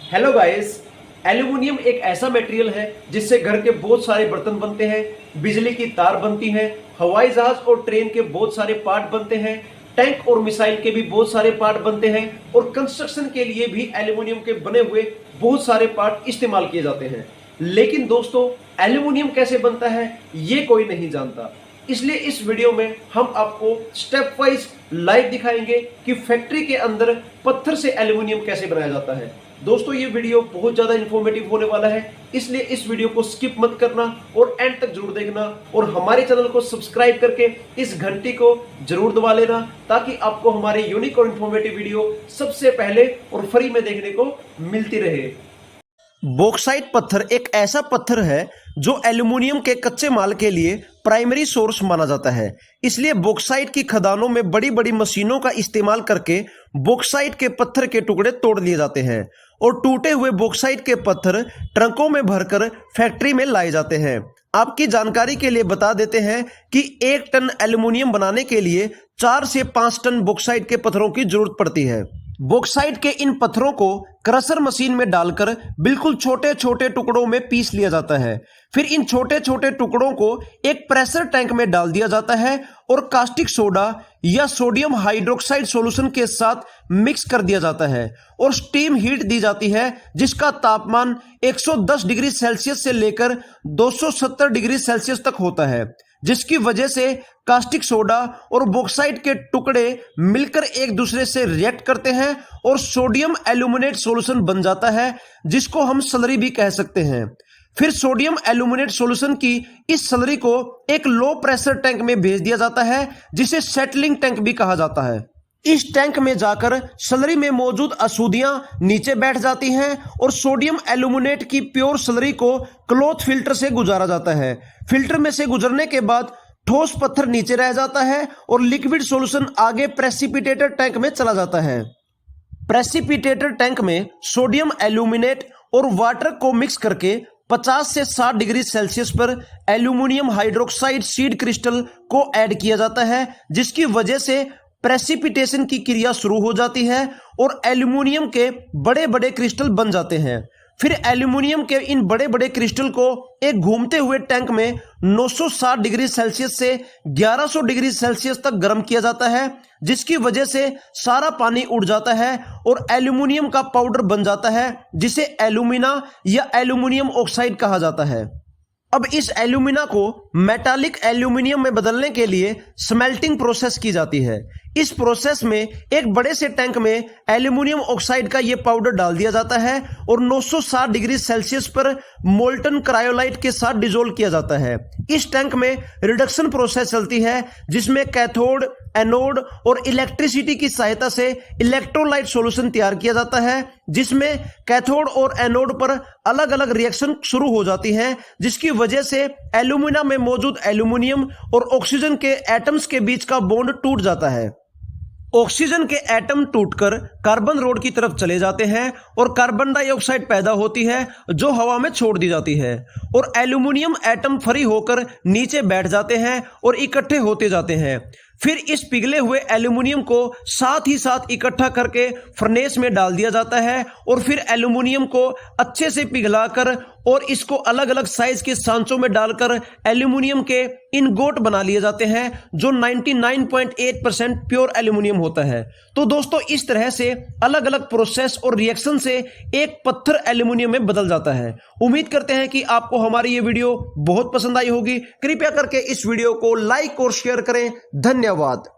Hello guys. Aluminium एक ऐसा material है जिससे घर के बहुत सारे बर्तन बनते हैं, बिजली की तार बनती है, हवाई जहाज और ट्रेन के बहुत सारे पार्ट बनते हैं, टैंक और मिसाइल के भी बहुत सारे पार्ट बनते हैं और कंस्ट्रक्शन के लिए भी एल्यूमिनियम के बने हुए बहुत सारे पार्ट इस्तेमाल किए जाते हैं। लेकिन दोस्तों, एल्यूमिनियम कैसे बनता है ये कोई नहीं जानता। इसलिए इस वीडियो में हम आपको स्टेप वाइज लाइव दिखाएंगे कि फैक्ट्री के अंदर पत्थर से एल्यूमिनियम कैसे बनाया जाता है। दोस्तों, ये वीडियो बहुत ज्यादा इंफॉर्मेटिव होने वाला है, इसलिए इस वीडियो को स्किप मत करना और एंड तक जरूर देखना और हमारे चैनल को सब्सक्राइब करके इस घंटी को जरूर दबा लेना ताकि आपको हमारे यूनिक और इंफॉर्मेटिव वीडियो सबसे पहले और फ्री में देखने को मिलती रहे। बॉक्साइट पत्थर एक ऐसा पत्थर है जो एल्यूमिनियम के कच्चे माल के लिए प्राइमरी सोर्स माना जाता है। इसलिए बॉक्साइट की खदानों में बड़ी बड़ी मशीनों का इस्तेमाल करके बॉक्साइट के पत्थर के टुकड़े तोड़ लिए जाते हैं और टूटे हुए बॉक्साइट के पत्थर ट्रकों में भरकर फैक्ट्री में लाए जाते हैं। आपकी जानकारी के लिए बता देते हैं कि 1 टन एल्यूमिनियम बनाने के लिए 4 से 5 टन बॉक्साइट के पत्थरों की जरूरत पड़ती है। बॉक्साइट के इन पत्थरों को क्रशर मशीन में डालकर बिल्कुल छोटे छोटे टुकड़ों में पीस लिया जाता है। फिर इन छोटे छोटे टुकड़ों को एक प्रेशर टैंक में डाल दिया जाता है और कास्टिक सोडा या सोडियम हाइड्रोक्साइड सॉल्यूशन के साथ मिक्स कर दिया जाता है और स्टीम हीट दी जाती है, जिसका तापमान 110 डिग्री सेल्सियस से लेकर 270 डिग्री सेल्सियस तक होता है, जिसकी वजह से कास्टिक सोडा और बॉक्साइट के टुकड़े मिलकर एक दूसरे से रिएक्ट करते हैं और सोडियम एल्यूमिनेट सॉल्यूशन बन जाता है, जिसको हम स्लरी भी कह सकते हैं। फिर सोडियम एल्यूमिनेट सॉल्यूशन की इस स्लरी को एक लो प्रेशर टैंक में भेज दिया जाता है, जिसे सेटलिंग टैंक भी कहा जाता है। इस टैंक में जाकर स्लरी में मौजूद अशुद्धियां नीचे बैठ जाती हैं और सोडियम एल्यूमिनेट की प्योर स्लरी को क्लॉथ फिल्टर से गुजारा जाता है। फिल्टर में से गुजरने के बाद ठोस पत्थर नीचे रह जाता है और लिक्विड सॉल्यूशन आगे प्रेसिपिटेटर टैंक में चला जाता है। प्रेसिपिटेटर टैंक में सोडियम एल्यूमिनेट और वाटर को मिक्स करके 50 से 60 डिग्री सेल्सियस पर एल्यूमिनियम हाइड्रोक्साइड सीड क्रिस्टल को ऐड किया जाता है, जिसकी वजह से प्रेसिपिटेशन की क्रिया शुरू हो जाती है और एल्यूमिनियम के बड़े बड़े क्रिस्टल बन जाते हैं। फिर एल्यूमिनियम के इन बड़े बड़े क्रिस्टल को एक घूमते हुए टैंक में 960 डिग्री सेल्सियस से 1100 डिग्री सेल्सियस तक गर्म किया जाता है, जिसकी वजह से सारा पानी उड़ जाता है और एल्यूमिनियम का पाउडर बन जाता है, जिसे एल्यूमिना या एल्यूमिनियम ऑक्साइड कहा जाता है। अब इस एल्यूमिना को मेटालिक एल्यूमिनियम में बदलने के लिए स्मेल्टिंग प्रोसेस की जाती है। इस प्रोसेस में एक बड़े से टैंक में एल्यूमिनियम ऑक्साइड का यह पाउडर डाल दिया जाता है और 960 डिग्री सेल्सियस पर मोल्टन क्रायोलाइट के साथ डिसोल्व किया जाता है। इस टैंक में रिडक्शन प्रोसेस चलती है, जिसमें कैथोड, एनोड और इलेक्ट्रिसिटी की सहायता से इलेक्ट्रोलाइट सॉल्यूशन तैयार किया जाता है, जिसमें कैथोड और एनोड पर अलग अलग रिएक्शन शुरू हो जाती हैं, जिसकी वजह से एल्यूमिना में मौजूद एल्यूमिनियम और ऑक्सीजन के एटम्स के बीच का बॉन्ड टूट जाता है। ऑक्सीजन के एटम टूटकर कार्बन रोड की तरफ चले जाते हैं और कार्बन डाइऑक्साइड पैदा होती है, जो हवा में छोड़ दी जाती है और एल्यूमिनियम एटम फ्री होकर नीचे बैठ जाते हैं और इकट्ठे होते जाते हैं। फिर इस पिघले हुए एल्यूमिनियम को साथ ही साथ इकट्ठा करके फर्नेस में डाल दिया जाता है और फिर एल्यूमिनियम को अच्छे से पिघलाकर और इसको अलग अलग साइज के सांचों में डालकर एल्यूमिनियम के इनगोट बना लिए जाते हैं, जो 99.8% प्योर एल्यूमिनियम होता है। तो दोस्तों, इस तरह से अलग अलग प्रोसेस और रिएक्शन से एक पत्थर एल्यूमिनियम में बदल जाता है। उम्मीद करते हैं कि आपको हमारी ये वीडियो बहुत पसंद आई होगी। कृपया करके इस वीडियो को लाइक और शेयर करें। धन्यवाद।